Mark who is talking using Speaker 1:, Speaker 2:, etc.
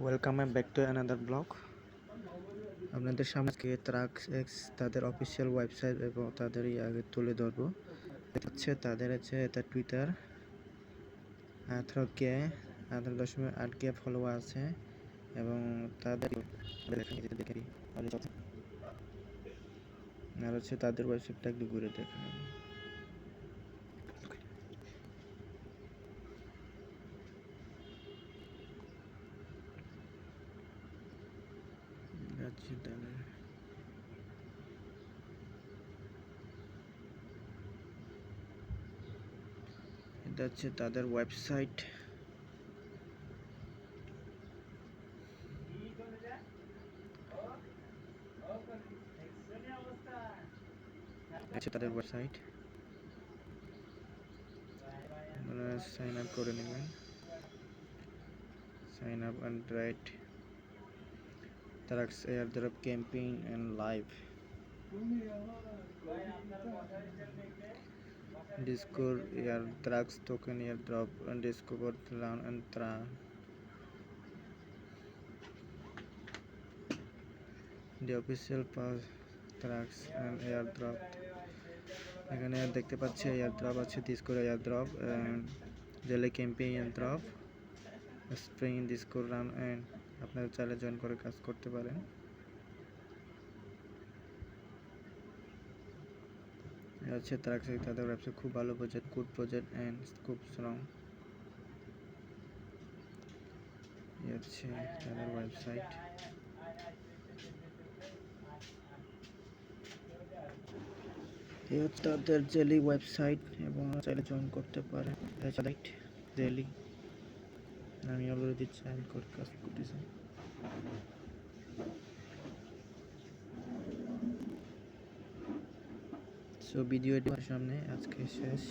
Speaker 1: Welcome back to another blog. আপনাদের সামনে আজকে ট্রাক্স এক্স তাদের অফিসিয়াল ওয়েবসাইট এবং তাদেরই আগে তুলে ধরবো। হচ্ছে তাদের এটা টুইটার 18.8K ফলোয়ার আছে এবং তাদের আর হচ্ছে তাদের ওয়েবসাইটটা একটু ঘুরে দেখেন। এটা হচ্ছে তাদের ওয়েবসাইট। তাদের ওয়েবসাইট আপনারা সাইন আপ করে নেবেন। Sign up and right tracks airdrop campaign and live Discord airdrops token airdrop and Discord LAN and the official pass tracks and airdrop এখানে দেখতে পাচ্ছি airdrop আছে Discord airdrop daily campaign airdrop spring Discord LAN and আপনারা চাইলে join করে কাজ করতে পারেন। হচ্ছে ট্রাক্স তাদের ওয়েবসাইট খুব ভালো প্রজেক্ট, গুড প্রজেক্ট অ্যান্ড খুব স্ট্রং। হচ্ছে তাদের ওয়েবসাইট। এই হচ্ছে তাদের ডেইলি ওয়েবসাইট এবং চাইলে জয়েন করতে পারেন। ডেইলি আমি অলরেডি জয়েন করে কাজ করতেছি। সো ভিডিওটি সামনে আজকে শেষ।